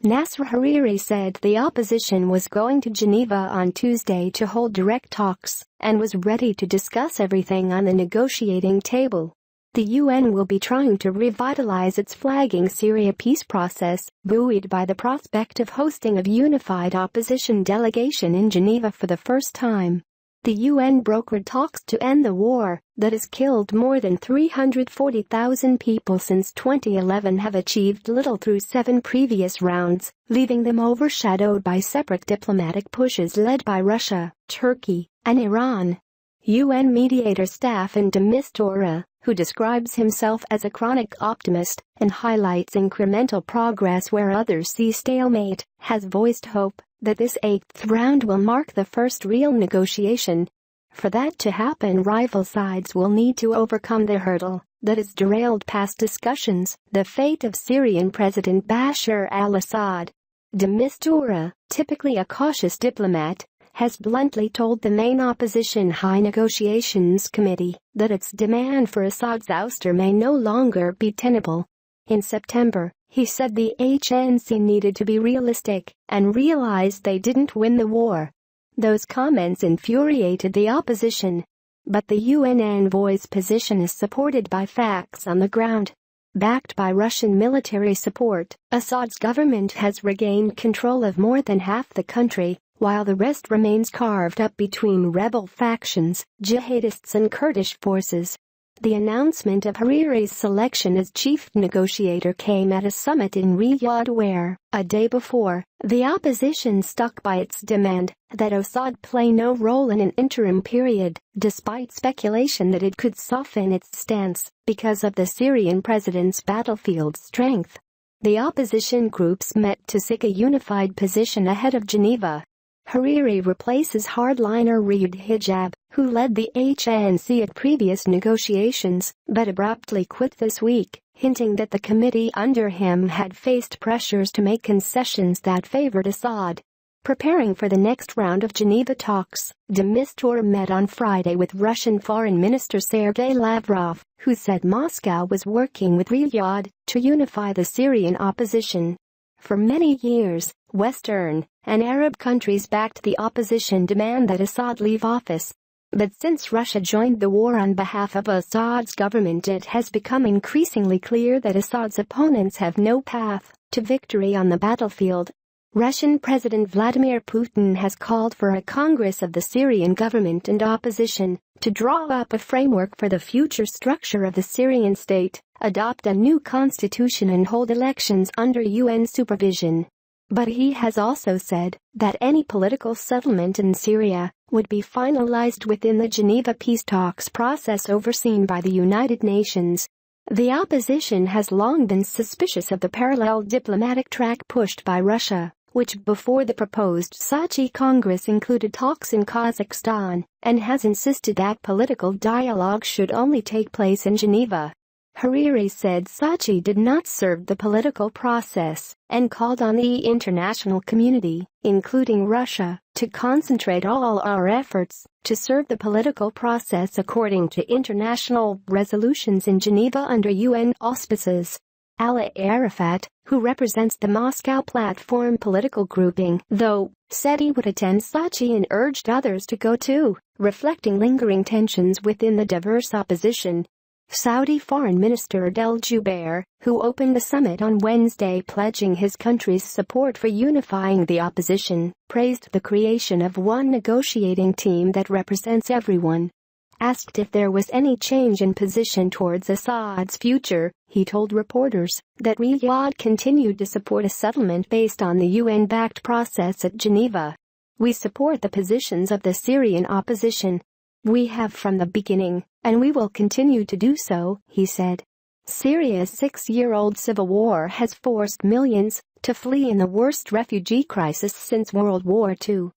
Nasr Hariri said the opposition was going to Geneva on Tuesday to hold direct talks and was ready to discuss everything on the negotiating table. The UN will be trying to revitalize its flagging Syria peace process, buoyed by the prospect of hosting a unified opposition delegation in Geneva for the first time. The UN brokered talks to end the war that has killed more than 340,000 people since 2011 have achieved little through 7 previous rounds, leaving them overshadowed by separate diplomatic pushes led by Russia, Turkey, and Iran. UN mediator Staffan de Mistura, who describes himself as a chronic optimist and highlights incremental progress where others see stalemate, has voiced hope that this 8th round will mark the first real negotiation. For that to happen, rival sides will need to overcome the hurdle that has derailed past discussions, the fate of Syrian President Bashar al-Assad. De Mistura, typically a cautious diplomat, has bluntly told the main opposition High Negotiations Committee that its demand for Assad's ouster may no longer be tenable. In September, he said the HNC needed to be realistic and realized they didn't win the war. Those comments infuriated the opposition. But the UN envoy's position is supported by facts on the ground. Backed by Russian military support, Assad's government has regained control of more than half the country, while the rest remains carved up between rebel factions, jihadists and Kurdish forces. The announcement of Hariri's selection as chief negotiator came at a summit in Riyadh where, a day before, the opposition stuck by its demand that Assad play no role in an interim period, despite speculation that it could soften its stance because of the Syrian president's battlefield strength. The opposition groups met to seek a unified position ahead of Geneva. Hariri replaces hardliner Riyad Hijab, who led the HNC at previous negotiations, but abruptly quit this week, hinting that the committee under him had faced pressures to make concessions that favored Assad. Preparing for the next round of Geneva talks, de Mistura met on Friday with Russian Foreign Minister Sergei Lavrov, who said Moscow was working with Riyadh to unify the Syrian opposition. For many years, Western and Arab countries backed the opposition demand that Assad leave office. But since Russia joined the war on behalf of Assad's government, it has become increasingly clear that Assad's opponents have no path to victory on the battlefield. Russian President Vladimir Putin has called for a Congress of the Syrian government and opposition to draw up a framework for the future structure of the Syrian state, adopt a new constitution and hold elections under UN supervision. But he has also said that any political settlement in Syria would be finalized within the Geneva peace talks process overseen by the United Nations. The opposition has long been suspicious of the parallel diplomatic track pushed by Russia, which before the proposed Sochi Congress included talks in Kazakhstan, and has insisted that political dialogue should only take place in Geneva. Hariri said Sochi did not serve the political process and called on the international community, including Russia, to concentrate all our efforts to serve the political process according to international resolutions in Geneva under UN auspices. Ali Arafat, who represents the Moscow Platform political grouping, though, said he would attend Sochi and urged others to go too, reflecting lingering tensions within the diverse opposition. Saudi Foreign Minister Adel Jubair, who opened the summit on Wednesday pledging his country's support for unifying the opposition, praised the creation of one negotiating team that represents everyone. Asked if there was any change in position towards Assad's future, he told reporters that Riyadh continued to support a settlement based on the UN-backed process at Geneva. "We support the positions of the Syrian opposition. We have from the beginning, and we will continue to do so," he said. Syria's 6-year-old civil war has forced millions to flee in the worst refugee crisis since World War II.